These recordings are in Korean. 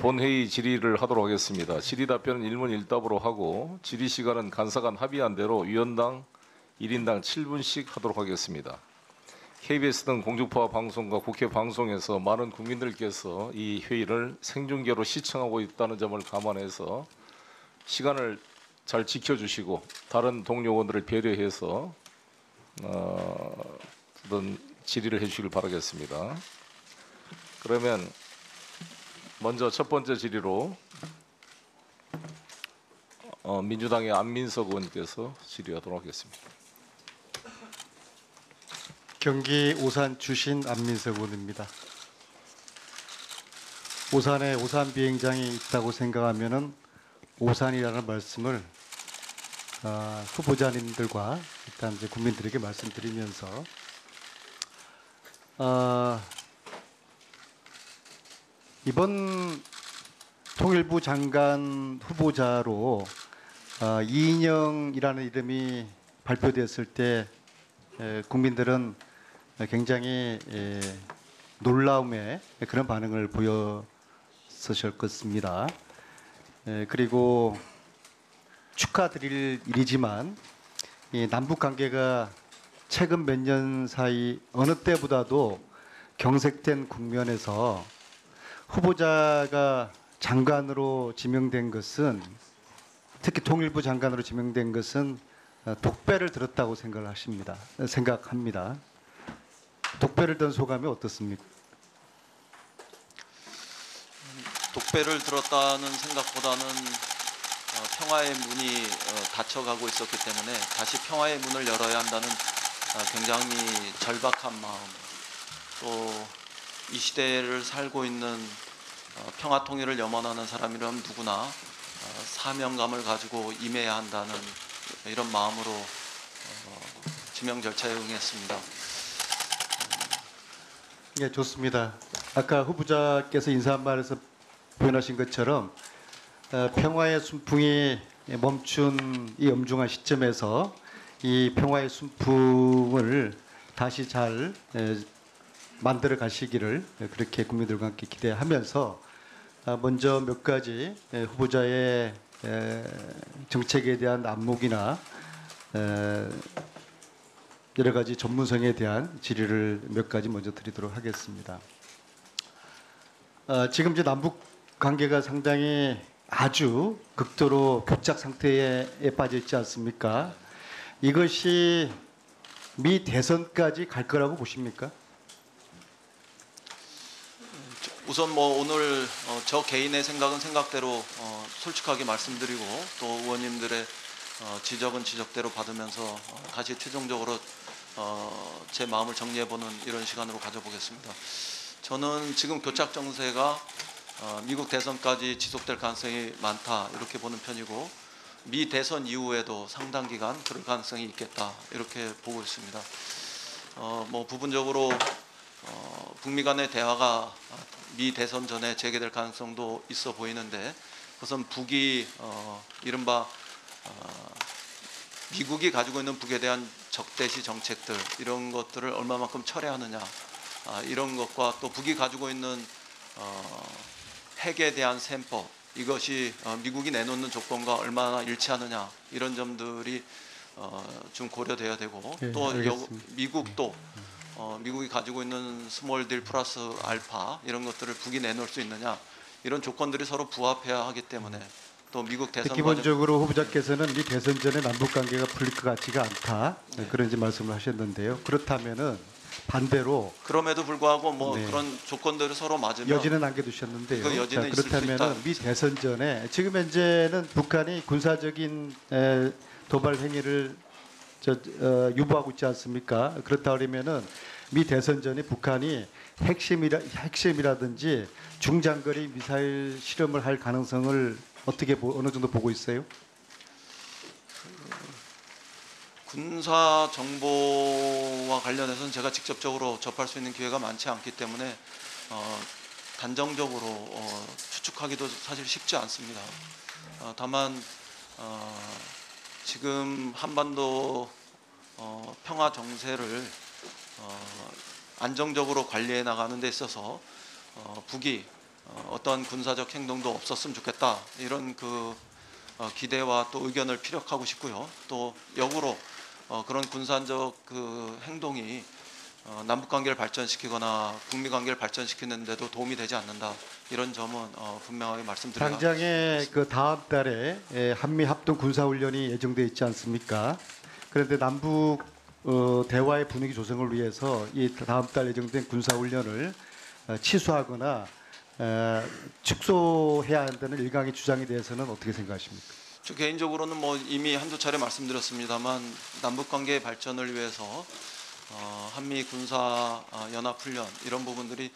본회의 질의를 하도록 하겠습니다. 질의 답변은 일문일답으로 하고 질의 시간은 간사간 합의한 대로 위원당 1인당 7분씩 하도록 하겠습니다. KBS 등 공중파 방송과 국회 방송에서 많은 국민들께서 이 회의를 생중계로 시청하고 있다는 점을 감안해서 시간을 잘 지켜주시고 다른 동료 의원들을 배려해서 어떤 질의를 해주시길 바라겠습니다. 그러면 먼저 첫 번째 질의로 민주당의 안민석 의원께서 질의하도록 하겠습니다. 경기 오산 출신 안민석 의원입니다. 오산에 오산 비행장이 있다고 생각하면은 오산이라는 말씀을 후보자님들과 일단 이제 국민들에게 말씀드리면서 이번 통일부 장관 후보자로 이인영이라는 이름이 발표됐을 때 국민들은 굉장히 놀라움의 그런 반응을 보였으실 것입니다. 그리고 축하드릴 일이지만 이 남북 관계가 최근 몇 년 사이 어느 때보다도 경색된 국면에서 후보자가 장관으로 지명된 것은, 특히 통일부 장관으로 지명된 것은 독배를 들었다고 생각합니다. 독배를 든 소감이 어떻습니까? 독배를 들었다는 생각보다는 평화의 문이 닫혀가고 있었기 때문에 다시 평화의 문을 열어야 한다는 굉장히 절박한 마음, 또 이 시대를 살고 있는 평화 통일을 염원하는 사람이라면 누구나 사명감을 가지고 임해야 한다는 이런 마음으로 지명 절차에 응했습니다. 예, 좋습니다. 아까 후보자께서 인사 한 말에서 표현하신 것처럼 평화의 순풍이 멈춘 이 엄중한 시점에서 이 평화의 순풍을 다시 잘 만들어 가시기를 그렇게 국민들과 함께 기대하면서 먼저 몇 가지 후보자의 정책에 대한 안목이나 여러 가지 전문성에 대한 질의를 몇 가지 먼저 드리도록 하겠습니다. 지금 이제 남북 관계가 상당히 아주 극도로 교착 상태에 빠져 있지 않습니까? 이것이 미 대선까지 갈 거라고 보십니까? 우선 오늘 저 개인의 생각은 생각대로 솔직하게 말씀드리고 또 의원님들의 지적은 지적대로 받으면서 다시 최종적으로 제 마음을 정리해보는 이런 시간으로 가져보겠습니다. 저는 지금 교착 정세가 미국 대선까지 지속될 가능성이 많다 이렇게 보는 편이고, 미 대선 이후에도 상당 기간 그럴 가능성이 있겠다 이렇게 보고 있습니다. 부분적으로 북미 간의 대화가 미 대선 전에 재개될 가능성도 있어 보이는데, 우선 북이 이른바 미국이 가지고 있는 북에 대한 적대시 정책들 이런 것들을 얼마만큼 철회하느냐, 이런 것과 또 북이 가지고 있는 핵에 대한 셈법, 이것이 미국이 내놓는 조건과 얼마나 일치하느냐, 이런 점들이 좀 고려돼야 되고, 네, 또 알겠습니다. 미국이 가지고 있는 스몰 딜 플러스 알파 이런 것들을 북이 내놓을 수 있느냐, 이런 조건들이 서로 부합해야 하기 때문에, 또 미국 대선 기본적으로 후보자께서는 미 대선 전에 남북 관계가 풀릴 것 같지가 않다, 그런 이제 말씀을 하셨는데요. 그렇다면은 반대로 그럼에도 불구하고 네. 그런 조건들을 서로 맞으면 여지는 남겨두셨는데요. 그 여지는 있을 수 그렇다면은 있다. 미 대선 전에 지금 현재는 북한이 군사적인 도발 행위를 유보하고 있지 않습니까? 그렇다 그러면은 미 대선 전에 북한이 핵심이라든지 중장거리 미사일 실험을 할 가능성을 어떻게 어느 정도 보고 있어요? 군사 정보와 관련해서는 제가 직접적으로 접할 수 있는 기회가 많지 않기 때문에 단정적으로 추측하기도 사실 쉽지 않습니다. 다만 지금 한반도 평화 정세를 안정적으로 관리해 나가는 데 있어서 북이 어떤 군사적 행동도 없었으면 좋겠다 이런 기대와 또 의견을 피력하고 싶고요. 또 역으로 그런 군사적 행동이 남북 관계를 발전시키거나 북미 관계를 발전시키는 데도 도움이 되지 않는다. 이런 점은 분명하게 말씀드립니다. 당장에 그 다음 달에 한미 합동 군사 훈련이 예정돼 있지 않습니까? 그런데 남북 대화의 분위기 조성을 위해서 이 다음 달 예정된 군사 훈련을 취소하거나 축소해야 한다는 일각의 주장에 대해서는 어떻게 생각하십니까? 저 개인적으로는 뭐 이미 한두 차례 말씀드렸습니다만 남북 관계의 발전을 위해서 한미 군사 연합 훈련 이런 부분들이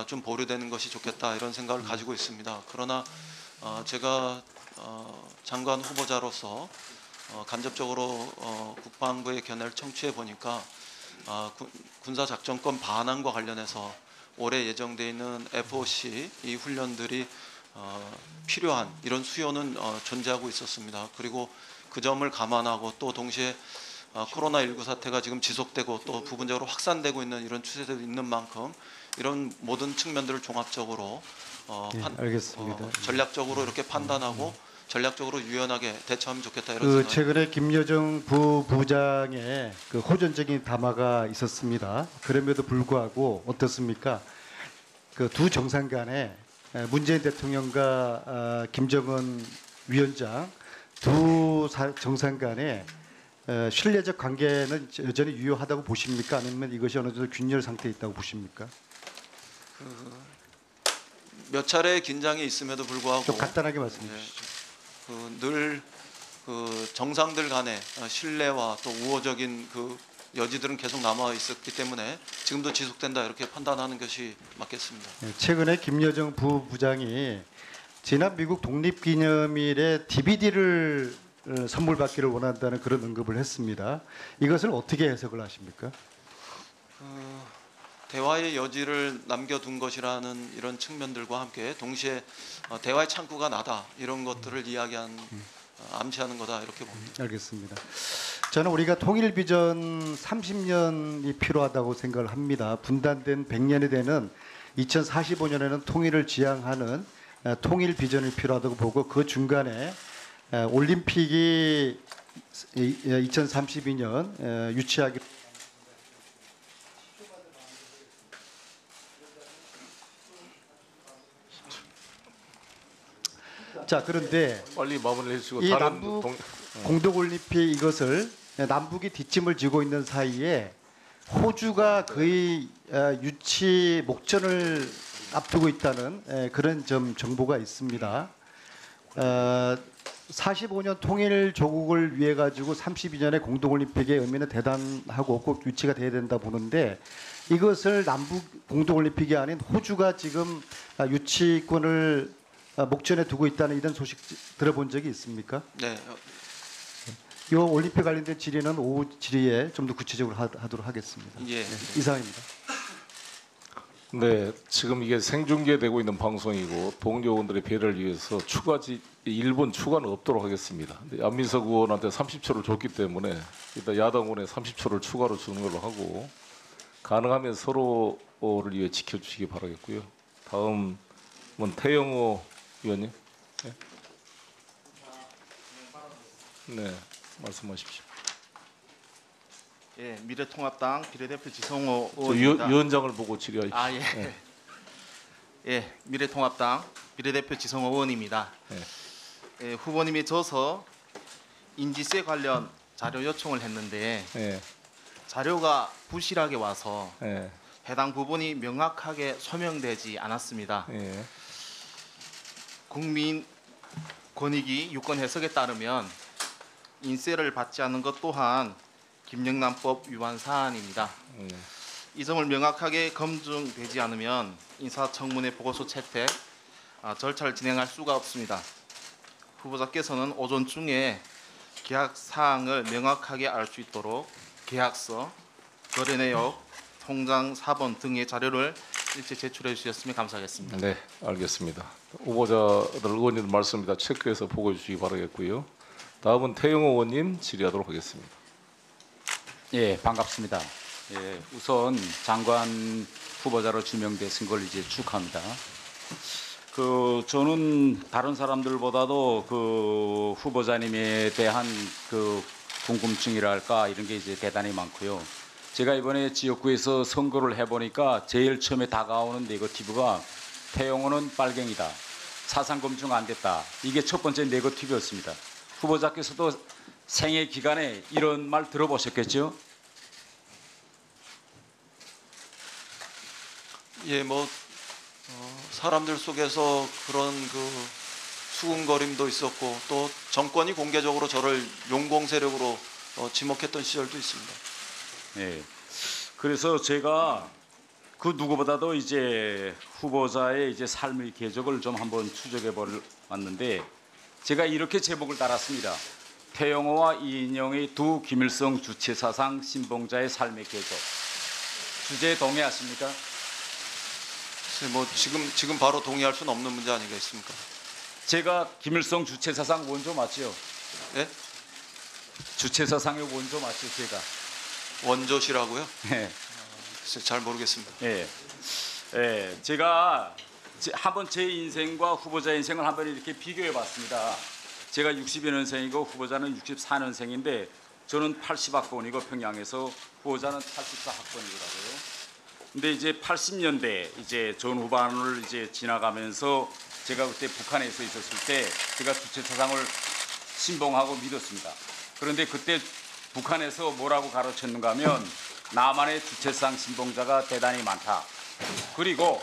좀 보류되는 것이 좋겠다 이런 생각을 가지고 있습니다. 그러나 제가 장관 후보자로서 간접적으로 국방부의 견해를 청취해 보니까 군사작전권 반환과 관련해서 올해 예정돼 있는 FOC 이 훈련들이 필요한 이런 수요는 존재하고 있었습니다. 그리고 그 점을 감안하고 또 동시에 코로나19 사태가 지금 지속되고 또 부분적으로 확산되고 있는 이런 추세도 있는 만큼 이런 모든 측면들을 종합적으로 알겠습니다. 전략적으로 이렇게 판단하고 전략적으로 유연하게 대처하면 좋겠다 이런 생각. 최근에 김여정 부부장의 그 호전적인 담화가 있었습니다. 그럼에도 불구하고 어떻습니까? 그 두 정상 간에 문재인 대통령과 김정은 위원장 두 정상 간에 신뢰적 관계는 여전히 유효하다고 보십니까? 아니면 이것이 어느 정도 균열 상태에 있다고 보십니까? 몇 차례 긴장이 있음에도 불구하고 좀 간단하게 말씀해 주시죠. 늘 정상들 간의 신뢰와 또 우호적인 여지들은 계속 남아 있었기 때문에 지금도 지속된다 이렇게 판단하는 것이 맞겠습니다. 최근에 김여정 부부장이 지난 미국 독립기념일에 DVD를 선물 받기를 원한다는 그런 언급을 했습니다. 이것을 어떻게 해석을 하십니까? 대화의 여지를 남겨둔 것이라는 이런 측면들과 함께 동시에 대화의 창구가 나다 이런 것들을 암시하는 거다 이렇게 봅니다. 알겠습니다. 저는 우리가 통일 비전 30년이 필요하다고 생각을 합니다. 분단된 100년이 되는 2045년에는 통일을 지향하는 통일 비전이 필요하다고 보고 그 중간에 올림픽이 2032년 유치하기 자 그런데 빨리 마무리해 주시고 이 다른 남북 공동올림픽 이것을 남북이 뒷짐을 지고 있는 사이에 호주가 거의 유치 목전을 앞두고 있다는 그런 정보가 있습니다. 45년 통일 조국을 위해 가지고 32년의 공동올림픽의 의미는 대단하고 꼭 유치가 돼야 된다 보는데 이것을 남북 공동올림픽이 아닌 호주가 지금 유치권을 목전에 두고 있다는 이런 소식 들어본 적이 있습니까? 네, 이 올림픽 관련된 질의는 오후 질의에 좀 더 구체적으로 하도록 하겠습니다. 예. 이상입니다. 네, 지금 이게 생중계되고 있는 방송이고 동료 의원들의 배려를 위해서 1분 추가는 없도록 하겠습니다. 안민석 의원한테 30초를 줬기 때문에 일단 야당 의원에 30초를 추가로 주는 걸로 하고 가능하면 서로를 위해 지켜주시기 바라겠고요. 다음은 태영호 의원님. 네, 말씀하십시오. 예, 미래통합당 비례대표 지성호 저 의원입니다. 위원장을 보고 질의하십시오. 아 예. 네. 예, 미래통합당 비례대표 지성호 의원입니다. 네. 예, 후보님이 줘서 인지세 관련 자료 요청을 했는데 네, 자료가 부실하게 와서 네, 해당 부분이 명확하게 소명되지 않았습니다. 네. 국민권익위 유권 해석에 따르면 인세를 받지 않는 것 또한 김영란법 위반 사안입니다. 이 점을 명확하게 검증되지 않으면 인사청문회 보고서 채택 절차를 진행할 수가 없습니다. 후보자께서는 오전 중에 계약 사항을 명확하게 알 수 있도록 계약서, 거래 내역, 통장 4번 등의 자료를 일제 제출해 주셨으면 감사하겠습니다. 네, 알겠습니다. 후보자들 의원님들 말씀입니다. 체크해서 보고해 주시기 바라겠고요. 다음은 태영호 의원님 질의하도록 하겠습니다. 예, 반갑습니다. 예, 우선 장관 후보자로 지명되신 걸 이제 축하합니다. 저는 다른 사람들보다도 그 후보자님에 대한 그 궁금증이랄까 이런 게 이제 대단히 많고요. 제가 이번에 지역구에서 선거를 해보니까 제일 처음에 다가오는 네거티브가 태영호는 빨갱이다, 사상 검증 안 됐다. 이게 첫 번째 네거티브였습니다. 후보자께서도 생애 기간에 이런 말 들어보셨겠죠? 예, 뭐 사람들 속에서 그런 그 수군거림도 있었고 또 정권이 공개적으로 저를 용공 세력으로 지목했던 시절도 있습니다. 예. 그래서 제가 그 누구보다도 이제 후보자의 이제 삶의 궤적을 좀 한번 추적해 보았는데 제가 이렇게 제목을 달았습니다. 태영호와 이인영의 두 김일성 주체 사상 신봉자의 삶의 궤적. 주제에 동의하십니까? 글쎄, 뭐 지금 바로 동의할 수는 없는 문제 아니겠습니까? 제가 김일성 주체 사상 원조 맞죠? 예? 주체 사상의 원조 맞죠, 제가? 원조시라고요? 예. 글쎄, 잘 모르겠습니다. 예. 예. 제가 한번 제 인생과 후보자 인생을 한번 이렇게 비교해 봤습니다. 제가 62년생이고 후보자는 64년생인데 저는 80학번이고 평양에서 후보자는 84학번이더라고요. 근데 이제 80년대 이제 전 후반을 이제 지나가면서 제가 그때 북한에서 있었을 때 제가 주체 사상을 신봉하고 믿었습니다. 그런데 그때 북한에서 뭐라고 가르쳤는가 하면 남한의 주체상 신봉자가 대단히 많다. 그리고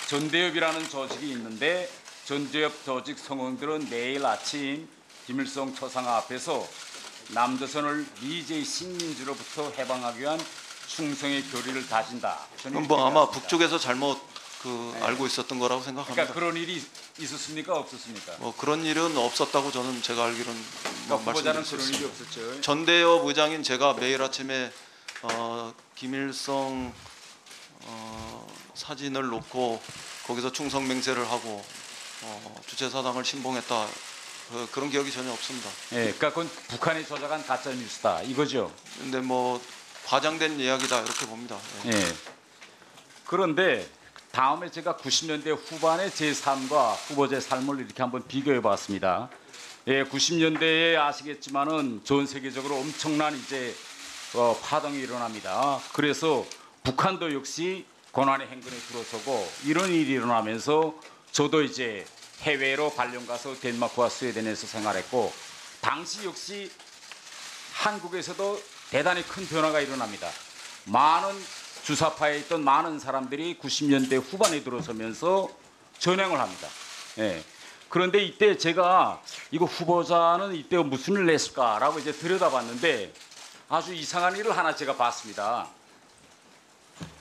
전대협이라는 조직이 있는데 전대협 조직 성원들은 매일 아침 김일성 초상화 앞에서 남조선을 미제의 식민지로부터 해방하기 위한 충성의 교리를 다진다. 저는 뭐 이렇게 아마 봤습니다. 북쪽에서 잘못 알고 있었던 거라고 생각합니다. 그러니까 그런 일이 있었습니까, 없었습니까? 뭐 그런 일은 없었다고 저는 제가 알기로는 그러니까 후보자는 말씀드릴 수 그런 일이 있습니다. 없었죠. 전대협 의장인 제가 매일 아침에 김일성 사진을 놓고 거기서 충성 맹세를 하고 주체 사상을 신봉했다. 그런 기억이 전혀 없습니다. 예, 그러니까 그건 북한이 조작한 가짜 뉴스다 이거죠. 근데 뭐 과장된 이야기다 이렇게 봅니다. 예. 예. 그런데 다음에 제가 90년대 후반의 제 삶과 후보자의 삶을 이렇게 한번 비교해 봤습니다. 예, 90년대에 아시겠지만은 전 세계적으로 엄청난 이제 파동이 일어납니다. 그래서 북한도 역시 고난의 행군에 들어서고 이런 일이 일어나면서 저도 이제 해외로 발령 가서 덴마크와 스웨덴에서 생활했고 당시 역시 한국에서도 대단히 큰 변화가 일어납니다. 많은 주사파에 있던 많은 사람들이 90년대 후반에 들어서면서 전향을 합니다. 예. 그런데 이때 제가 이거 후보자는 이때 무슨 일을 했을까라고 이제 들여다봤는데 아주 이상한 일을 하나 제가 봤습니다.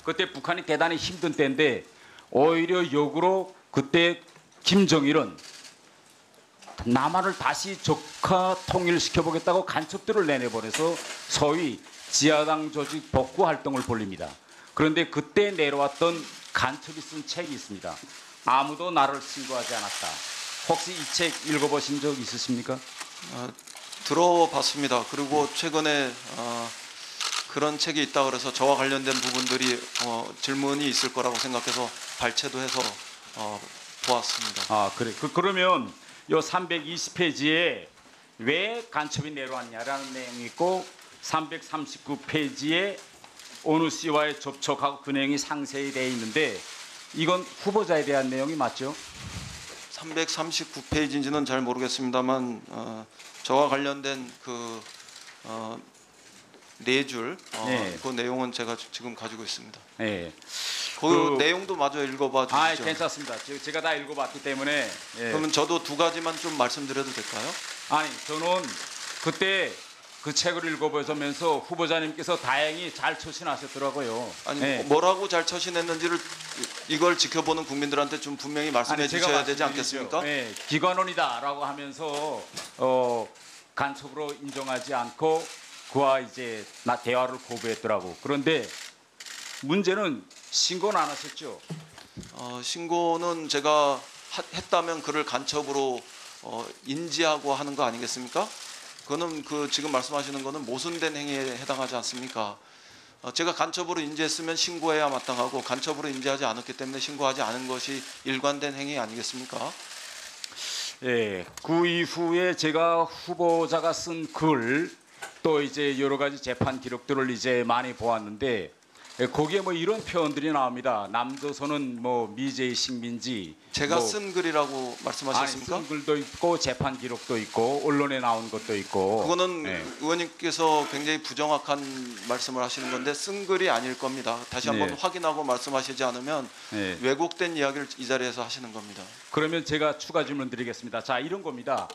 그때 북한이 대단히 힘든 때인데 오히려 역으로 그때 김정일은 남한을 다시 적화 통일시켜보겠다고 간첩들을 내내보내서 소위 지하당 조직 복구 활동을 벌립니다. 그런데 그때 내려왔던 간첩이 쓴 책이 있습니다. 아무도 나를 신고하지 않았다. 혹시 이 책 읽어보신 적 있으십니까? 들어봤습니다. 그리고 최근에 그런 책이 있다 그래서 저와 관련된 부분들이 질문이 있을 거라고 생각해서 발췌도 해서 보았습니다. 아 그래. 그러면 요 320페이지에 왜 간첩이 내려왔냐라는 내용이 있고 339페이지에 어느 씨와의 접촉하고 그 내용이 상세히 되어 있는데 이건 후보자에 대한 내용이 맞죠? 339페이지인지는 잘 모르겠습니다만 저와 관련된 그 네 줄 네. 그 내용은 제가 지금 가지고 있습니다. 예. 그 내용도 마저 읽어봐 주시죠. 아 괜찮습니다. 제가 다 읽어봤기 때문에. 예. 그러면 저도 두 가지만 좀 말씀드려도 될까요? 아니 저는 그때 그 책을 읽어보면서 후보자님께서 다행히 잘 처신하셨더라고요. 아니 예. 뭐라고 잘 처신했는지를 이걸 지켜보는 국민들한테 좀 분명히 말씀해 아니, 제가 주셔야 되지 말씀드리죠. 않겠습니까? 예, 기관원이다라고 하면서 간첩으로 인정하지 않고 그와 이제 대화를 거부했더라고. 그런데 문제는 신고는 안 하셨죠? 신고는 제가 했다면 그를 간첩으로 인지하고 하는 거 아니겠습니까? 그거는 그 지금 말씀하시는 거는 모순된 행위에 해당하지 않습니까? 제가 간첩으로 인지했으면 신고해야 마땅하고 간첩으로 인지하지 않았기 때문에 신고하지 않은 것이 일관된 행위 아니겠습니까? 예, 그 이후에 제가 후보자가 쓴 글 또 이제 여러 가지 재판 기록들을 이제 많이 보았는데 예, 거기에 뭐 이런 표현들이 나옵니다. 남조선은 뭐 미제의 식민지. 제가 뭐 쓴 글이라고 말씀하셨습니까? 아니, 쓴 글도 있고 재판 기록도 있고 언론에 나온 것도 있고. 그거는 네. 의원님께서 굉장히 부정확한 말씀을 하시는 건데 쓴 글이 아닐 겁니다. 다시 한번 네. 확인하고 말씀하시지 않으면 네. 왜곡된 이야기를 이 자리에서 하시는 겁니다. 그러면 제가 추가 질문 드리겠습니다. 자, 이런 겁니다.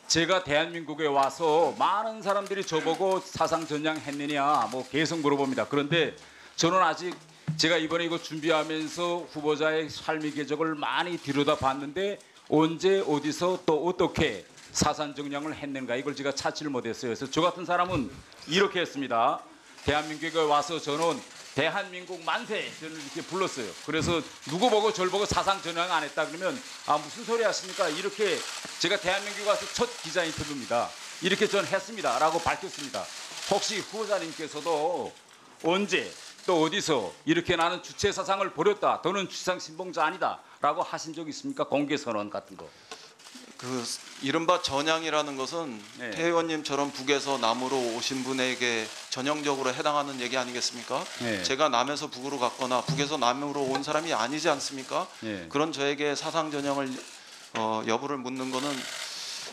제가 대한민국에 와서 많은 사람들이 저보고 사상 전향했느냐 뭐 계속 물어봅니다. 그런데 저는 아직 제가 이번에 이거 준비하면서 후보자의 삶의 궤적을 많이 들여다봤는데 언제 어디서 또 어떻게 사상 정량을 했는가 이걸 제가 찾지를 못했어요. 그래서 저 같은 사람은 이렇게 했습니다. 대한민국에 와서 저는 대한민국 만세 저는 이렇게 불렀어요. 그래서 누구 보고 저를 보고 사상 전향 안 했다 그러면 아 무슨 소리 하십니까? 이렇게 제가 대한민국에 와서 첫 기자 인터뷰입니다. 이렇게 전 했습니다라고 밝혔습니다. 혹시 후보자님께서도 언제 또 어디서 이렇게 나는 주체 사상을 버렸다 또는 주체상 신봉자 아니다라고 하신 적 있습니까? 공개 선언 같은 거. 그 이른바 전향이라는 것은 네. 태 의원님처럼 북에서 남으로 오신 분에게 전형적으로 해당하는 얘기 아니겠습니까? 네. 제가 남에서 북으로 갔거나 북에서 남으로 온 사람이 아니지 않습니까? 네. 그런 저에게 사상 전형을 여부를 묻는 거는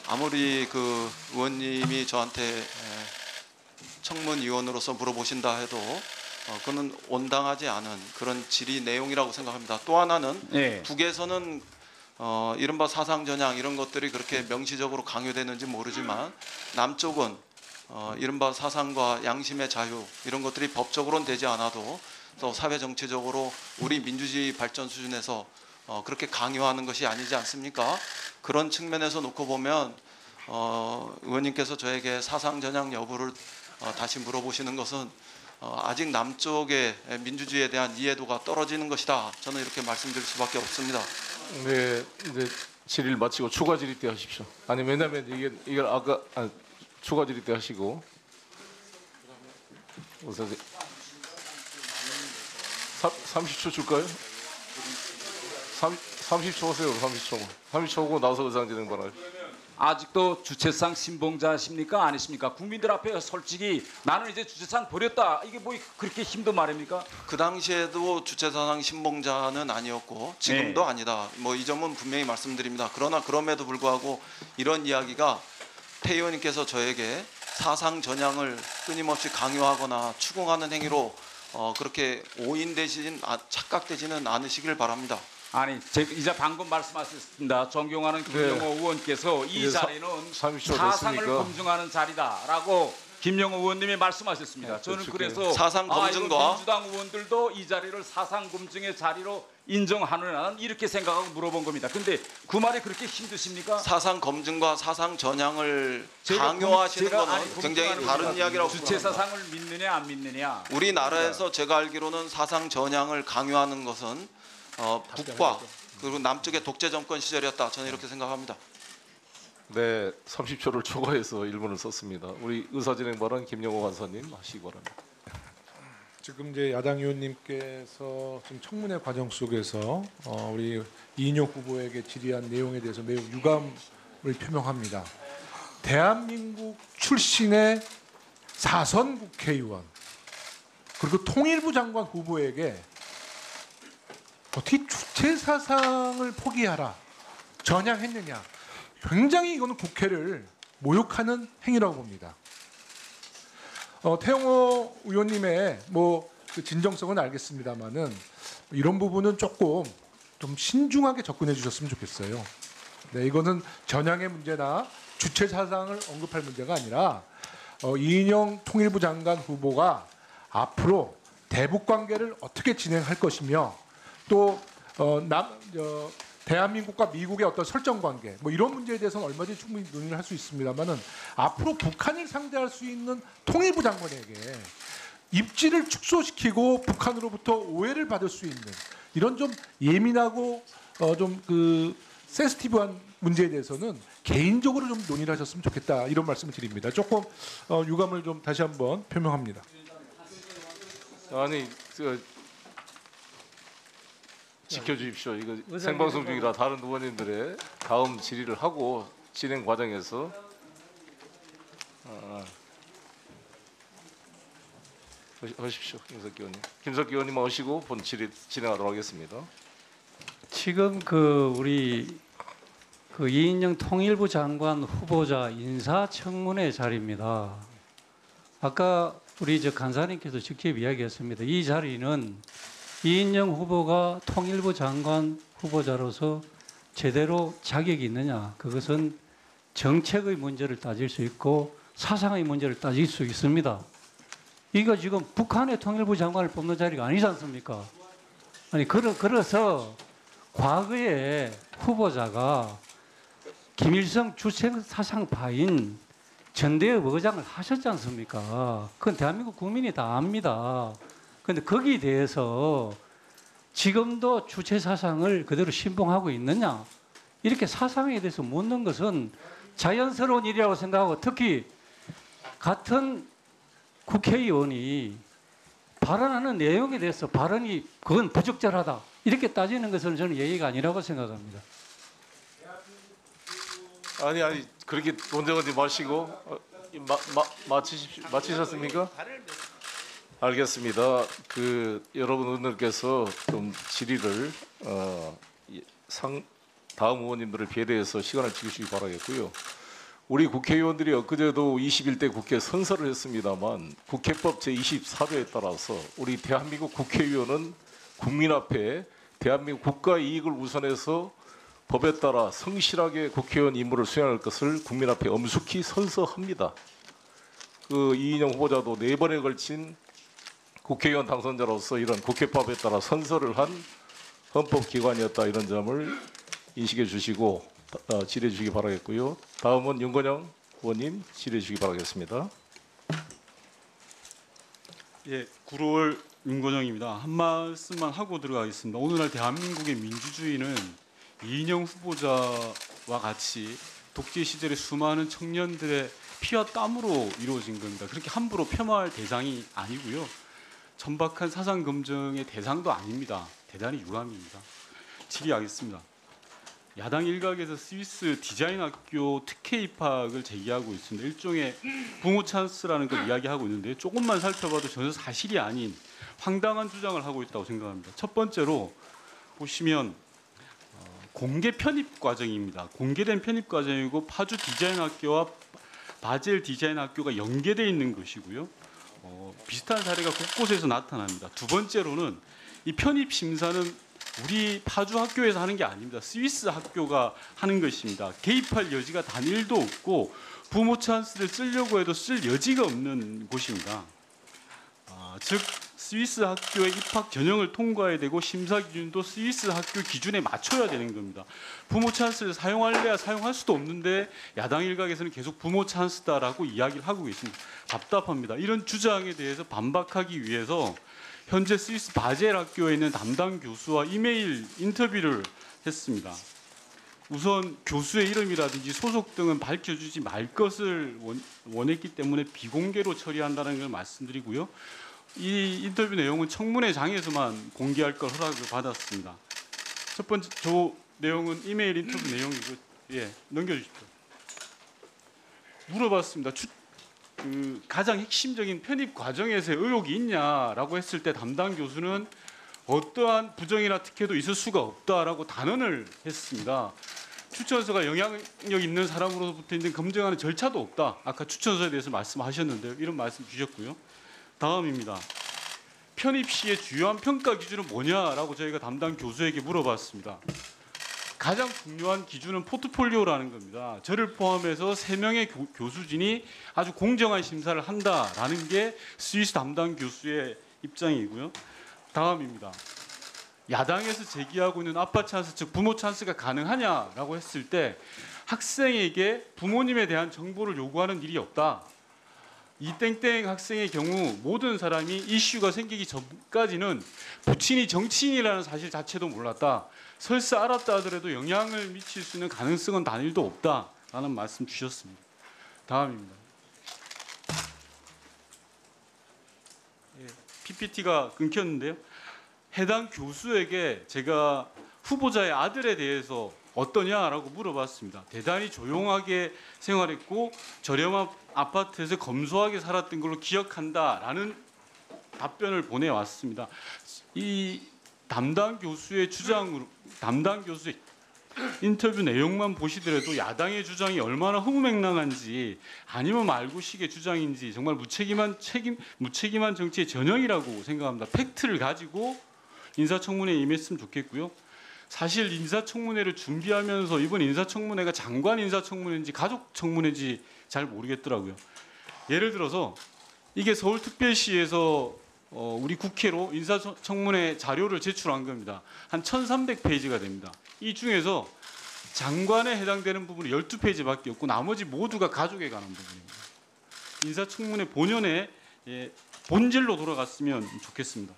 아무리 그 의원님이 저한테 청문위원으로서 물어보신다 해도 그는 온당하지 않은 그런 질의 내용이라고 생각합니다. 또 하나는 네. 북에서는 이른바 사상 전향 이런 것들이 그렇게 명시적으로 강요되는지 모르지만 남쪽은 이른바 사상과 양심의 자유 이런 것들이 법적으로는 되지 않아도 또 사회 정치적으로 우리 민주주의 발전 수준에서 그렇게 강요하는 것이 아니지 않습니까? 그런 측면에서 놓고 보면 의원님께서 저에게 사상 전향 여부를 다시 물어보시는 것은 아직 남쪽의 민주주의에 대한 이해도가 떨어지는 것이다. 저는 이렇게 말씀드릴 수밖에 없습니다. 네, 이제 질의를 마치고 추가 질의 때 하십시오. 아니 왜냐하면 이게 아까 추가 질의 때 하시고 우선 30초 줄까요? 30초 하세요. 30초고 나서 의사진행 바랍니다. 아직도 주체상 신봉자십니까 아니십니까? 국민들 앞에 솔직히 나는 이제 주체상 버렸다 이게 뭐 그렇게 힘든 말입니까? 그 당시에도 주체사상 신봉자는 아니었고 지금도 네. 아니다. 뭐 이 점은 분명히 말씀드립니다. 그러나 그럼에도 불구하고 이런 이야기가 태 의원님께서 저에게 사상 전향을 끊임없이 강요하거나 추궁하는 행위로 그렇게 오인되시진 착각되지는 않으시길 바랍니다. 아니, 이제 방금 말씀하셨습니다. 존경하는 김영호 의원께서 이 이제 자리는 30초 사상을 됐으니까. 검증하는 자리다라고 김영호 의원님이 말씀하셨습니다. 저는 그래서 사상 검증과 이거 민주당 의원들도 이 자리를 사상 검증의 자리로 인정하느냐는 이렇게 생각하고 물어본 겁니다. 근데 그 말이 그렇게 힘드십니까? 사상 검증과 사상 전향을 제가 강요하시는 제가 거는 굉장히 검증하는 다른 겁니다. 이야기라고 주체 생각합니다. 사상을 믿느냐 안 믿느냐. 우리나라에서 제가 알기로는 사상 전향을 강요하는 것은 북과 그리고 남쪽의 독재 정권 시절이었다. 저는 이렇게 생각합니다. 네, 30초를 초과해서 1분을 썼습니다. 우리 의사진행 발언 김영호 간사님 하시기 바랍니다. 지금 이제 야당 의원님께서 지금 청문회 과정 속에서 우리 이인영 후보에게 질의한 내용에 대해서 매우 유감을 표명합니다. 대한민국 출신의 4선 국회의원 그리고 통일부 장관 후보에게 어떻게 주체 사상을 포기하라 전향했느냐? 굉장히 이거는 국회를 모욕하는 행위라고 봅니다. 태영호 의원님의 그 진정성은 알겠습니다만은 이런 부분은 조금 좀 신중하게 접근해 주셨으면 좋겠어요. 네, 이거는 전향의 문제나 주체 사상을 언급할 문제가 아니라 이인영 통일부 장관 후보가 앞으로 대북 관계를 어떻게 진행할 것이며 또 대한민국과 미국의 어떤 설정 관계 뭐 이런 문제에 대해서는 얼마든지 충분히 논의를 할 수 있습니다만은 앞으로 북한을 상대할 수 있는 통일부 장관에게 입지를 축소시키고 북한으로부터 오해를 받을 수 있는 이런 좀 예민하고 좀 그 센시티브한 문제에 대해서는 개인적으로 좀 논의를 하셨으면 좋겠다 이런 말씀을 드립니다. 조금 유감을 좀 다시 한번 표명합니다. 아니 지켜주십시오. 이거 생방송 중이라 다른 의원님들의 다음 질의를 하고 진행 과정에서 하십시오. 김석기 의원님. 김석기 의원님 오시고 본 질의 진행하도록 하겠습니다. 지금 우리 이인영 통일부 장관 후보자 인사청문회 자리입니다. 아까 우리 간사님께서 직접 이야기했습니다. 이 자리는 이인영 후보가 통일부 장관 후보자로서 제대로 자격이 있느냐, 그것은 정책의 문제를 따질 수 있고 사상의 문제를 따질 수 있습니다. 이거 지금 북한의 통일부 장관을 뽑는 자리가 아니지 않습니까? 아니 그래서 과거에 후보자가 김일성 주체 사상파인 전대협 의장을 하셨지 않습니까? 그건 대한민국 국민이 다 압니다. 그런데 거기에 대해서 지금도 주체 사상을 그대로 신봉하고 있느냐? 이렇게 사상에 대해서 묻는 것은 자연스러운 일이라고 생각하고, 특히 같은 국회의원이 발언하는 내용에 대해서 발언이 그건 부적절하다 이렇게 따지는 것은 저는 예의가 아니라고 생각합니다. 아니 그렇게 논쟁하지 마시고 마치셨습니까? 알겠습니다. 여러분 의원님께서 좀 질의를 다음 의원님들을 배려해서 시간을 지키시기 바라겠고요. 우리 국회의원들이 엊그제도 21대 국회 선서를 했습니다만 국회법 제24조에 따라서 우리 대한민국 국회의원은 국민 앞에 대한민국 국가 이익을 우선해서 법에 따라 성실하게 국회의원 임무를 수행할 것을 국민 앞에 엄숙히 선서합니다. 이인영 후보자도 4번에 걸친 국회의원 당선자로서 이런 국회법에 따라 선서를 한 헌법기관이었다, 이런 점을 인식해 주시고 질의해 주시기 바라겠고요. 다음은 윤건영 의원님 질의해 주시기 바라겠습니다. 예, 9월 윤건영입니다. 한 말씀만 하고 들어가겠습니다. 오늘날 대한민국의 민주주의는 이인영 후보자와 같이 독재 시절의 수많은 청년들의 피와 땀으로 이루어진 겁니다. 그렇게 함부로 폄하할 대상이 아니고요. 천박한 사상 검증의 대상도 아닙니다. 대단히 유감입니다. 질의하겠습니다. 야당 일각에서 스위스 디자인 학교 특혜 입학을 제기하고 있습니다. 일종의 부모 찬스라는 걸 이야기하고 있는데 조금만 살펴봐도 전혀 사실이 아닌 황당한 주장을 하고 있다고 생각합니다. 첫 번째로 보시면 공개 편입 과정입니다. 공개된 편입 과정이고 파주 디자인 학교와 바젤 디자인 학교가 연계되어 있는 것이고요. 비슷한 사례가 곳곳에서 나타납니다. 두 번째로는 이 편입 심사는 우리 파주 학교에서 하는 게 아닙니다. 스위스 학교가 하는 것입니다. 개입할 여지가 단일도 없고 부모 찬스를 쓰려고 해도 쓸 여지가 없는 곳입니다. 즉 스위스 학교의 입학 전형을 통과해야 되고 심사 기준도 스위스 학교 기준에 맞춰야 되는 겁니다. 부모 찬스를 사용할래야 사용할 수도 없는데 야당 일각에서는 계속 부모 찬스다라고 이야기를 하고 있습니다. 답답합니다. 이런 주장에 대해서 반박하기 위해서 현재 스위스 바젤 학교에 있는 담당 교수와 이메일 인터뷰를 했습니다. 우선 교수의 이름이라든지 소속 등은 밝혀주지 말 것을 원했기 때문에 비공개로 처리한다는 걸 말씀드리고요. 이 인터뷰 내용은 청문회장에서만 공개할 걸 허락을 받았습니다. 첫 번째 내용은 이메일 인터뷰 내용이고, 넘겨주십시오. 물어봤습니다. 가장 핵심적인 편입 과정에서의 의혹이 있냐라고 했을 때 담당 교수는 어떠한 부정이나 특혜도 있을 수가 없다라고 단언을 했습니다. 추천서가 영향력 있는 사람으로부터 있는 검증하는 절차도 없다. 아까 추천서에 대해서 말씀하셨는데요. 이런 말씀 주셨고요. 다음입니다. 편입 시의 주요한 평가 기준은 뭐냐라고 저희가 담당 교수에게 물어봤습니다. 가장 중요한 기준은 포트폴리오라는 겁니다. 저를 포함해서 3명의 교수진이 아주 공정한 심사를 한다라는 게 스위스 담당 교수의 입장이고요. 다음입니다. 야당에서 제기하고 있는 아빠 찬스, 즉 부모 찬스가 가능하냐라고 했을 때 학생에게 부모님에 대한 정보를 요구하는 일이 없다. 이 땡땡 학생의 경우 모든 사람이 이슈가 생기기 전까지는 부친이 정치인이라는 사실 자체도 몰랐다. 설사 알았다 하더라도 영향을 미칠 수 있는 가능성은 단일도 없다라는 말씀 주셨습니다. 다음입니다. PPT가 끊겼는데요. 해당 교수에게 제가 후보자의 아들에 대해서 어떠냐라고 물어봤습니다. 대단히 조용하게 생활했고 저렴한 아파트에서 검소하게 살았던 걸로 기억한다라는 답변을 보내왔습니다. 이 담당 교수의 인터뷰 내용만 보시더라도 야당의 주장이 얼마나 허무맹랑한지 아니면 말고식의 주장인지 정말 무책임한 정치의 전형이라고 생각합니다. 팩트를 가지고 인사청문회에 임했으면 좋겠고요. 사실 인사청문회를 준비하면서 이번 인사청문회가 장관 인사청문회인지 가족청문회인지 잘 모르겠더라고요. 예를 들어서 이게 서울특별시에서 우리 국회로 인사청문회 자료를 제출한 겁니다. 한 1300페이지가 됩니다. 이 중에서 장관에 해당되는 부분이 12페이지밖에 없고 나머지 모두가 가족에 관한 부분입니다. 인사청문회 본연의 본질로 돌아갔으면 좋겠습니다.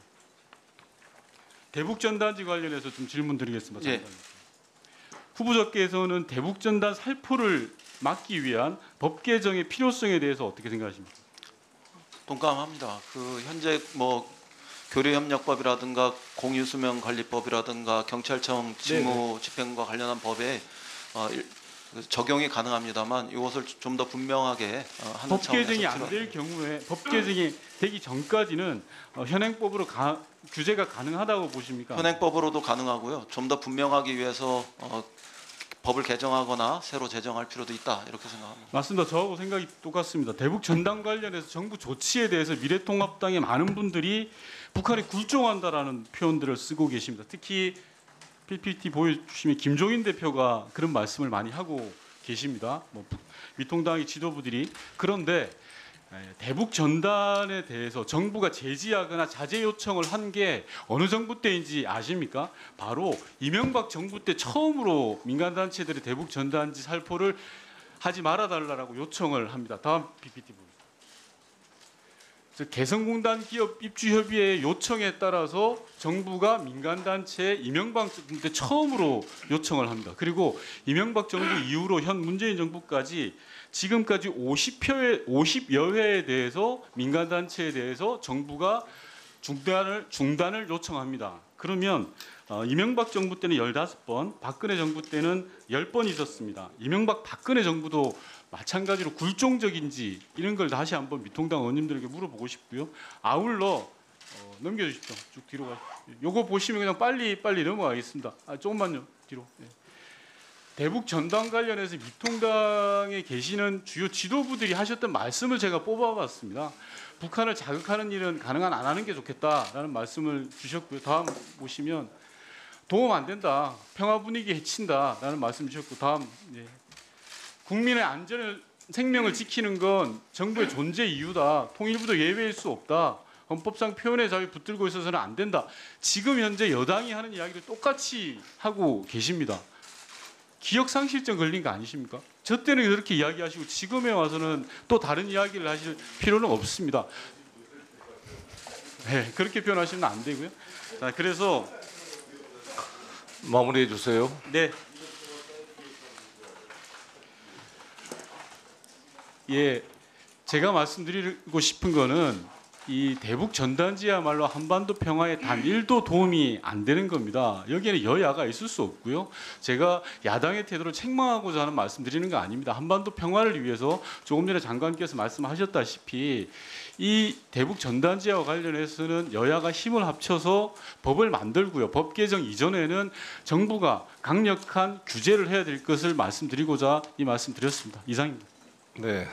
대북전단지 관련해서 좀 질문 드리겠습니다. 예. 후보자께서는 대북전단 살포를 막기 위한 법 개정의 필요성에 대해서 어떻게 생각하십니까? 동감합니다. 그 현재 뭐 교류협력법이라든가 공유수명관리법이라든가 경찰청 직무집행과 관련한 법에 적용이 가능합니다만 이것을 좀 더 분명하게 하는 법 차원에서 개정이 안 될 경우에 법 개정이 되기 전까지는 현행법으로 규제가 가능하다고 보십니까? 현행법으로도 가능하고요. 좀 더 분명하기 위해서 법을 개정하거나 새로 제정할 필요도 있다 이렇게 생각합니다. 맞습니다. 저하고 생각이 똑같습니다. 대북 전단 관련해서 정부 조치에 대해서 미래통합당의 많은 분들이 북한이 굴종한다라는 표현들을 쓰고 계십니다. 특히 PPT 보여주시면 김종인 대표가 그런 말씀을 많이 하고 계십니다. 미통당의 지도부들이. 그런데 대북 전단에 대해서 정부가 제지하거나 자제 요청을 한 게 어느 정부 때인지 아십니까? 바로 이명박 정부 때 처음으로 민간단체들이 대북 전단지 살포를 하지 말아달라고 요청을 합니다. 다음 PPT 보겠습니다. 개성공단 기업 입주협의회 요청에 따라서 정부가 민간단체에 이명박 정부 때 처음으로 요청을 합니다. 그리고 이명박 정부 이후로 현 문재인 정부까지 지금까지 50여 회에 대해서 민간단체에 대해서 정부가 중단을 요청합니다. 그러면 이명박 정부 때는 15번, 박근혜 정부 때는 10번 있었습니다. 이명박 박근혜 정부도 마찬가지로 굴종적인지 이런 걸 다시 한번 미통당 의원님들에게 물어보고 싶고요. 아울러 넘겨주십시오. 쭉 뒤로 가십시오. 요거 보시면 그냥 빨리 넘어가겠습니다. 조금만요. 뒤로. 네. 대북 전단 관련해서 미통당에 계시는 주요 지도부들이 하셨던 말씀을 제가 뽑아봤습니다. 북한을 자극하는 일은 가능한 안 하는 게 좋겠다라는 말씀을 주셨고요. 다음 보시면 도움 안 된다. 평화 분위기 해친다라는 말씀 주셨고 다음 국민의 안전을 생명을 지키는 건 정부의 존재 이유다. 통일부도 예외일 수 없다. 헌법상 표현의 자유 붙들고 있어서는 안 된다. 지금 현재 여당이 하는 이야기를 똑같이 하고 계십니다. 기억상실증 걸린 거 아니십니까? 저 때는 그렇게 이야기하시고 지금에 와서는 또 다른 이야기를 하실 필요는 없습니다. 네, 그렇게 표현하시면 안 되고요. 자, 그래서 마무리해 주세요. 네. 예, 제가 말씀드리고 싶은 거는 이 대북 전단지야말로 한반도 평화에 단 1도 도움이 안 되는 겁니다. 여기에는 여야가 있을 수 없고요. 제가 야당의 태도를 책망하고자 하는 말씀드리는 거 아닙니다. 한반도 평화를 위해서 조금 전에 장관께서 말씀하셨다시피 이 대북 전단지와 관련해서는 여야가 힘을 합쳐서 법을 만들고요. 법 개정 이전에는 정부가 강력한 규제를 해야 될 것을 말씀드리고자 이 말씀 드렸습니다. 이상입니다. 네.